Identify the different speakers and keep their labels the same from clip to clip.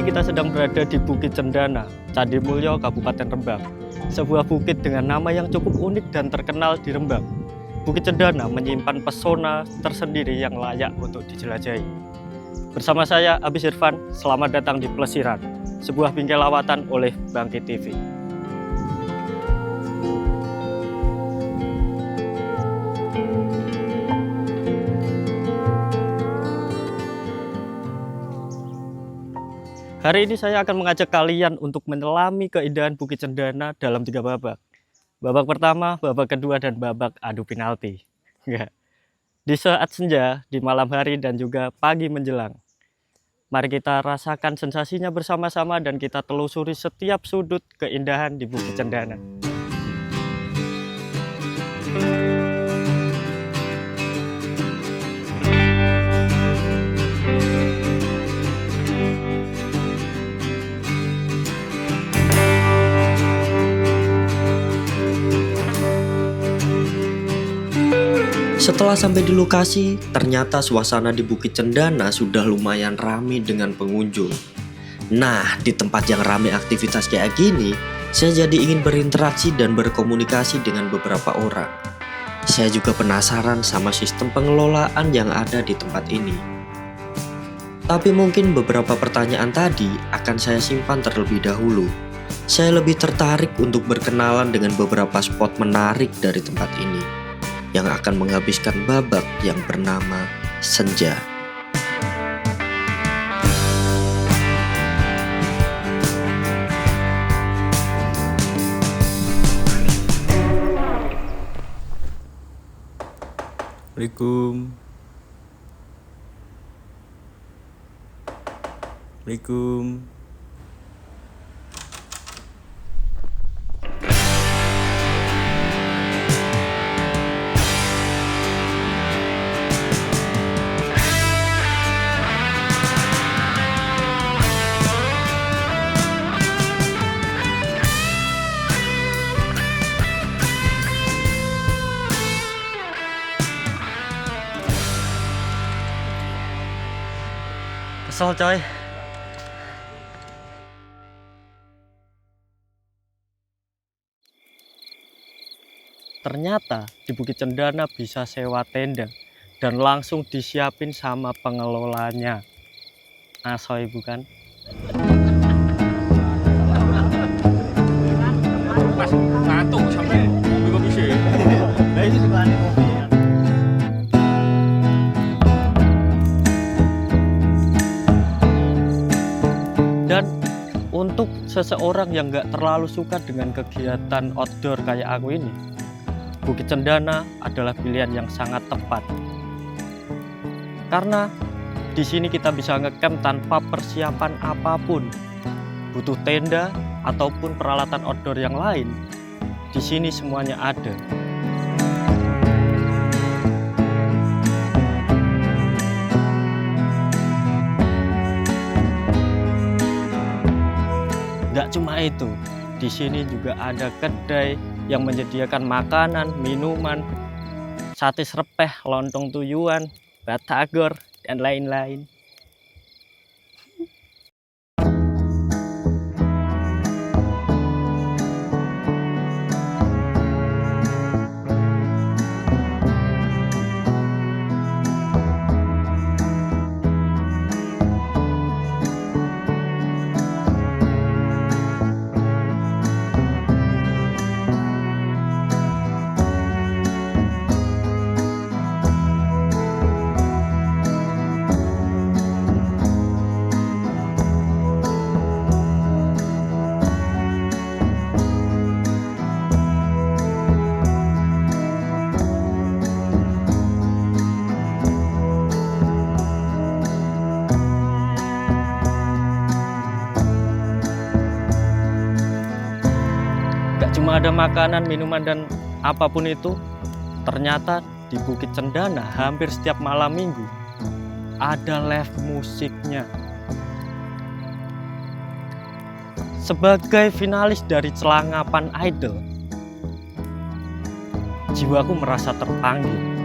Speaker 1: kita sedang berada di Bukit Cendana, Candi Mulyo, Kabupaten Rembang. Sebuah bukit dengan nama yang cukup unik dan terkenal di Rembang. Bukit Cendana menyimpan pesona tersendiri yang layak untuk dijelajahi. Bersama saya, Abis Irfan, selamat datang di Plesiran, sebuah bingkai lawatan oleh Bangkit TV. Hari ini saya akan mengajak kalian untuk menyelami keindahan Bukit Cendana dalam 3 babak. Babak pertama, babak kedua, dan babak adu penalti. Di saat senja, di malam hari, dan juga pagi menjelang. Mari kita rasakan sensasinya bersama-sama dan kita telusuri setiap sudut keindahan di Bukit Cendana. Setelah sampai di lokasi, ternyata suasana di Bukit Cendana sudah lumayan ramai dengan pengunjung. Nah, di tempat yang ramai aktivitas kayak gini, saya jadi ingin berinteraksi dan berkomunikasi dengan beberapa orang. Saya juga penasaran sama sistem pengelolaan yang ada di tempat ini. Tapi mungkin beberapa pertanyaan tadi akan saya simpan terlebih dahulu. Saya lebih tertarik untuk berkenalan dengan beberapa spot menarik dari tempat ini yang akan menghabiskan babak yang bernama Senja.
Speaker 2: Assalamualaikum. Assalamualaikum.
Speaker 1: Kesel coy. Ternyata di Bukit Cendana bisa sewa tenda dan langsung disiapin sama pengelolanya. Asoy bukan?
Speaker 2: Mas, ngantuk sampai juga bisa.
Speaker 1: Nah itu juga aneh mobilnya. Dan untuk seseorang yang nggak terlalu suka dengan kegiatan outdoor kayak aku ini, Bukit Cendana adalah pilihan yang sangat tepat. Karena di sini kita bisa ngecamp tanpa persiapan apapun. Butuh tenda ataupun peralatan outdoor yang lain, di sini semuanya ada. Gak cuma itu, di sini juga ada kedai yang menyediakan makanan, minuman, sate serpeh, lontong tuyuan, batagor, dan lain-lain. Cuma ada makanan, minuman, dan apapun itu, ternyata di Bukit Cendana hampir setiap malam minggu ada live musiknya. Sebagai finalis dari Celangapan Idol, jiwaku merasa terpanggil.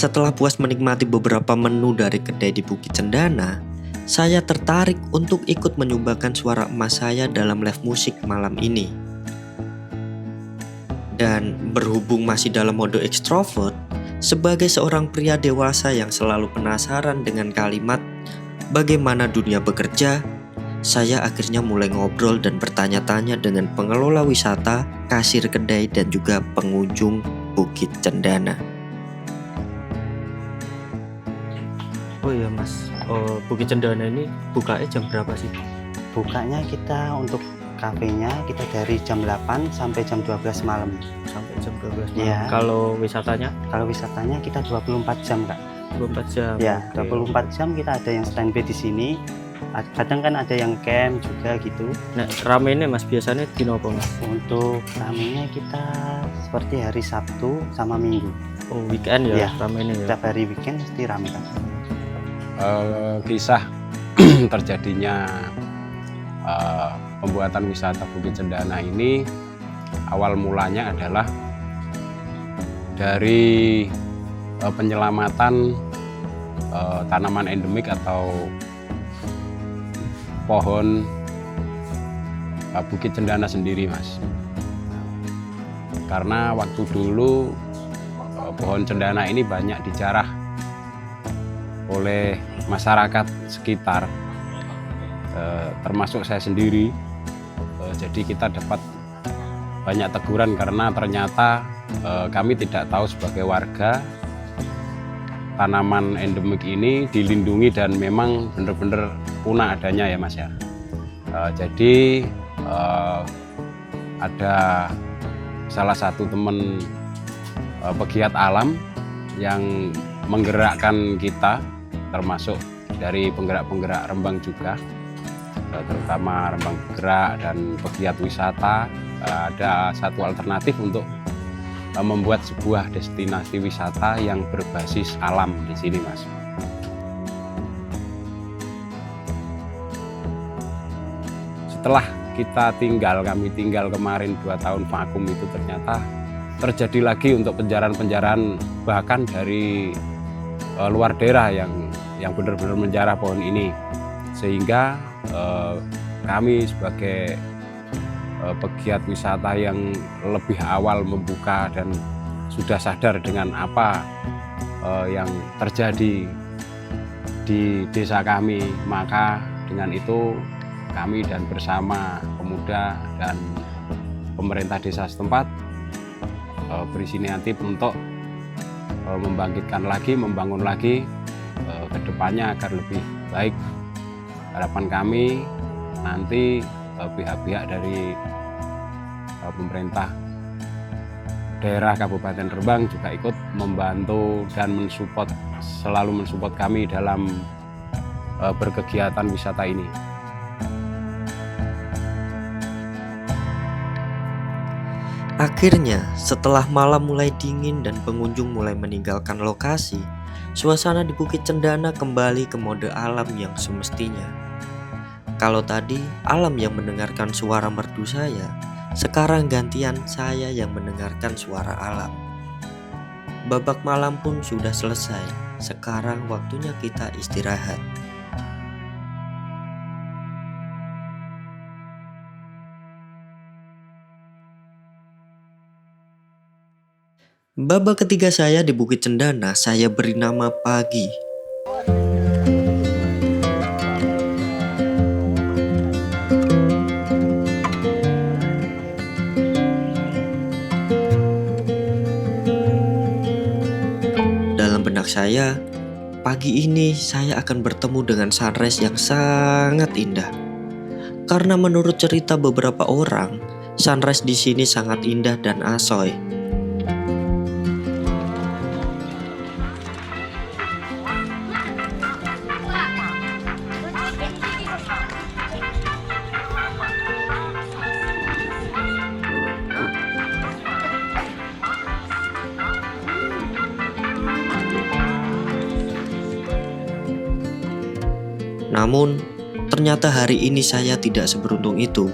Speaker 1: setelah puas menikmati beberapa menu dari kedai di Bukit Cendana, saya tertarik untuk ikut menyumbangkan suara emas saya dalam live musik malam ini. Dan berhubung masih dalam mode ekstrovert, sebagai seorang pria dewasa yang selalu penasaran dengan kalimat bagaimana dunia bekerja, saya akhirnya mulai ngobrol dan bertanya-tanya dengan pengelola wisata, kasir kedai, dan juga pengunjung Bukit Cendana.
Speaker 3: Oh iya Mas, Bukit Cendana ini bukanya jam berapa sih?
Speaker 4: Bukanya kita untuk kafenya kita dari jam 8 sampai jam 12 malam.
Speaker 3: Sampai jam 12 malam.
Speaker 4: Iya.
Speaker 3: Kalau wisatanya?
Speaker 4: Kalau wisatanya kita 24 jam, Kak.
Speaker 3: 24 jam.
Speaker 4: Ya,
Speaker 3: Oke.
Speaker 4: 24 jam kita ada yang standby di sini. Kadang kan ada yang camp juga gitu.
Speaker 3: Nah, rame ini Mas biasanya di nopo Mas?
Speaker 4: Untuk ramenya kita seperti hari Sabtu sama Minggu.
Speaker 3: Oh, weekend ya,
Speaker 4: Iya.
Speaker 3: rame ini ya.
Speaker 4: Setiap hari weekend pasti rame, Kak.
Speaker 5: Kisah terjadinya pembuatan wisata Bukit Cendana ini awal mulanya adalah dari penyelamatan tanaman endemik atau pohon Bukit Cendana sendiri, Mas. Karena waktu dulu pohon cendana ini banyak dijarah oleh masyarakat sekitar, termasuk saya sendiri. Jadi kita dapat banyak teguran karena ternyata kami tidak tahu sebagai warga tanaman endemik ini dilindungi dan memang benar-benar punah adanya ya Mas ya. Jadi ada salah satu teman pegiat alam yang menggerakkan kita, termasuk dari penggerak-penggerak Rembang juga, terutama Rembang Bergerak dan pegiat wisata. Ada satu alternatif untuk membuat sebuah destinasi wisata yang berbasis alam di sini, Mas. Setelah kami tinggal kemarin 2 tahun vakum itu, ternyata terjadi lagi untuk penjarahan-penjarahan bahkan dari luar daerah yang benar-benar menjarah pohon ini, sehingga kami sebagai pegiat wisata yang lebih awal membuka dan sudah sadar dengan apa yang terjadi di desa kami, maka dengan itu kami dan bersama pemuda dan pemerintah desa setempat berinisiatif untuk membangkitkan lagi, membangun lagi ke depannya agar lebih baik. Harapan kami nanti pihak-pihak dari pemerintah daerah Kabupaten Rembang juga ikut membantu dan selalu mensupport kami dalam berkegiatan wisata ini.
Speaker 1: Akhirnya, setelah malam mulai dingin dan pengunjung mulai meninggalkan lokasi, suasana di Bukit Cendana kembali ke mode alam yang semestinya. Kalau tadi alam yang mendengarkan suara merdu saya, sekarang gantian saya yang mendengarkan suara alam. Babak malam pun sudah selesai, sekarang waktunya kita istirahat. Babak ketiga saya di Bukit Cendana saya beri nama Pagi. Dalam benak saya, pagi ini saya akan bertemu dengan sunrise yang sangat indah. Karena menurut cerita beberapa orang, sunrise di sini sangat indah dan asoy. Namun, ternyata hari ini saya tidak seberuntung itu.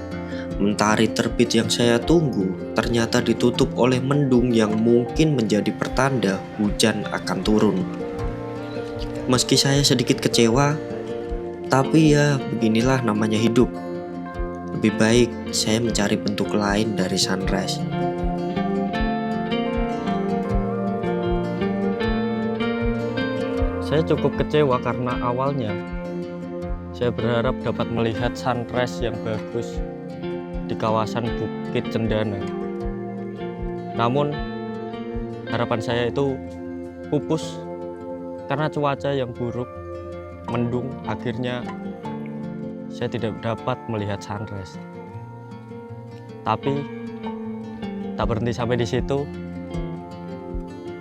Speaker 1: Mentari terbit yang saya tunggu ternyata ditutup oleh mendung yang mungkin menjadi pertanda hujan akan turun. Meski saya sedikit kecewa, tapi ya beginilah namanya hidup. Lebih baik saya mencari bentuk lain dari sunrise.
Speaker 3: Saya cukup kecewa karena awalnya saya berharap dapat melihat sunrise yang bagus di kawasan Bukit Cendana. Namun harapan saya itu pupus karena cuaca yang buruk, mendung, akhirnya saya tidak dapat melihat sunrise. Tapi tak berhenti sampai di situ,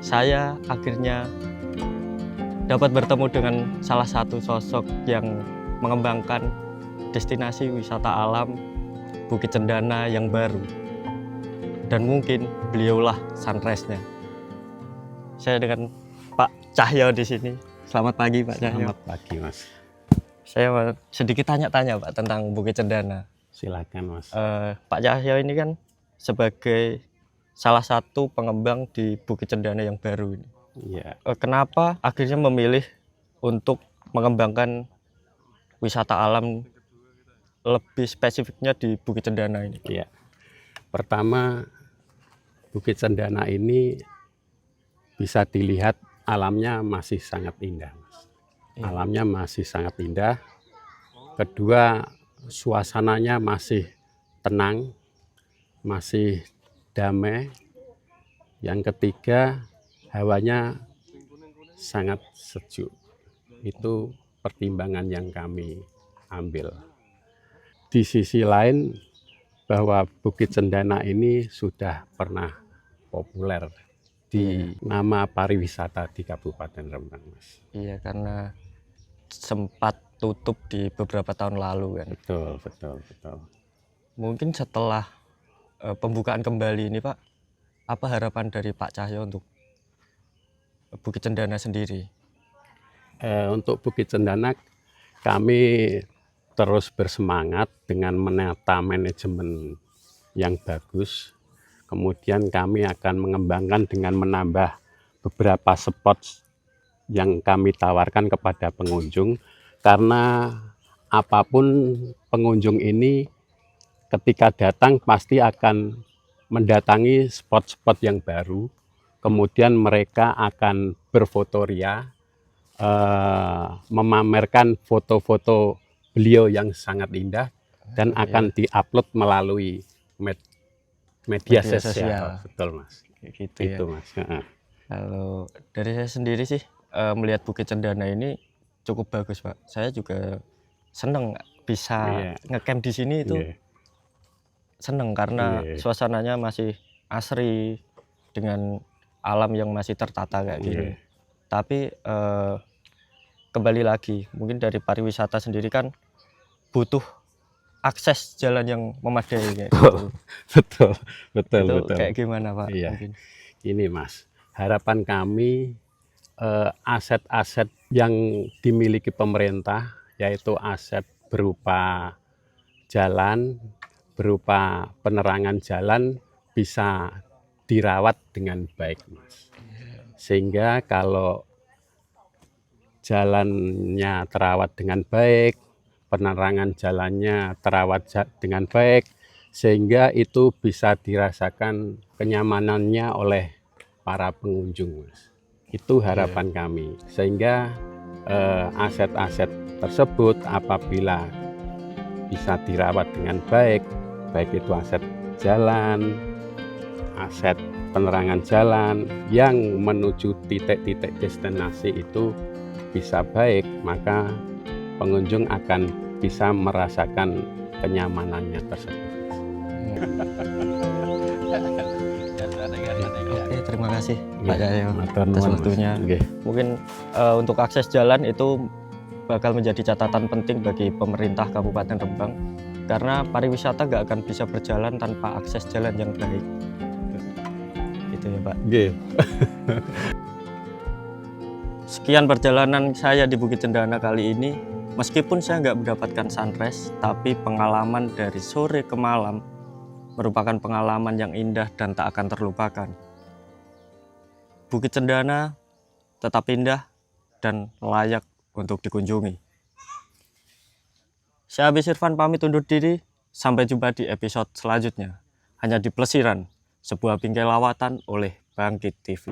Speaker 3: saya akhirnya dapat bertemu dengan salah satu sosok yang mengembangkan destinasi wisata alam Bukit Cendana yang baru, dan mungkin beliaulah sunrise-nya. Saya dengan Pak Cahyo di sini. Selamat pagi Pak Cahyo.
Speaker 5: Selamat pagi Mas.
Speaker 3: Saya mau sedikit tanya-tanya Pak tentang Bukit Cendana.
Speaker 5: Silakan Mas.
Speaker 3: Pak Cahyo ini kan sebagai salah satu pengembang di Bukit Cendana yang baru ini.
Speaker 5: Iya.
Speaker 3: Kenapa akhirnya memilih untuk mengembangkan wisata alam, lebih spesifiknya di Bukit Cendana ini?
Speaker 5: Iya. Pertama, Bukit Cendana ini bisa dilihat alamnya masih sangat indah, Mas. Alamnya masih sangat indah. Kedua, suasananya masih tenang, masih damai. Yang ketiga, hawanya sangat sejuk. Itu pertimbangan yang kami ambil. Di sisi lain, bahwa Bukit Cendana ini sudah pernah populer di nama pariwisata di Kabupaten Rembang, Mas.
Speaker 3: Iya, karena sempat tutup di beberapa tahun lalu kan.
Speaker 5: Betul.
Speaker 3: Mungkin setelah pembukaan kembali ini Pak, apa harapan dari Pak Cahyo untuk Bukit Cendana sendiri?
Speaker 5: Untuk Bukit Cendana, kami terus bersemangat dengan menata manajemen yang bagus. Kemudian kami akan mengembangkan dengan menambah beberapa spot yang kami tawarkan kepada pengunjung. Karena apapun pengunjung ini ketika datang pasti akan mendatangi spot-spot yang baru. Kemudian mereka akan berfotoria, memamerkan foto-foto beliau yang sangat indah dan akan diupload melalui media sosial. Betul Mas.
Speaker 3: Gitu
Speaker 5: Itu
Speaker 3: ya.
Speaker 5: Mas.
Speaker 3: Kalau dari saya sendiri sih melihat Bukit Cendana ini cukup bagus Pak. Saya juga seneng bisa ngecamp di sini itu. Seneng karena suasananya masih asri dengan alam yang masih tertata kayak gini. Tapi kembali lagi, mungkin dari pariwisata sendiri kan butuh akses jalan yang memadai kayak gitu.
Speaker 5: Betul.
Speaker 3: Kayak gimana Pak?
Speaker 5: Iya.
Speaker 3: Mungkin.
Speaker 5: Ini Mas, harapan kami aset-aset yang dimiliki pemerintah, yaitu aset berupa jalan, berupa penerangan jalan, bisa dirawat dengan baik Mas. Sehingga kalau jalannya terawat dengan baik, penerangan jalannya terawat dengan baik, sehingga itu bisa dirasakan kenyamanannya oleh para pengunjung, Mas. Itu harapan kami, sehingga aset-aset tersebut apabila bisa dirawat dengan baik, baik itu aset jalan, aset penerangan jalan yang menuju titik-titik destinasi itu bisa baik, maka pengunjung akan bisa merasakan kenyamanannya tersebut.
Speaker 3: Oke, terima kasih Pak Cahyo atas waktunya.
Speaker 5: Nggih.
Speaker 3: Mungkin untuk akses jalan itu bakal menjadi catatan penting bagi pemerintah Kabupaten Rembang, karena pariwisata nggak akan bisa berjalan tanpa akses jalan yang baik. Gitu ya Pak.
Speaker 5: Nggih.
Speaker 3: Sekian perjalanan saya di Bukit Cendana kali ini. Meskipun saya nggak mendapatkan sunrise, tapi pengalaman dari sore ke malam merupakan pengalaman yang indah dan tak akan terlupakan. Bukit Cendana tetap indah dan layak untuk dikunjungi. Saya Habis Irfan pamit undur diri, sampai jumpa di episode selanjutnya. Hanya di Plesiran, sebuah bingkai lawatan oleh Bangkit TV.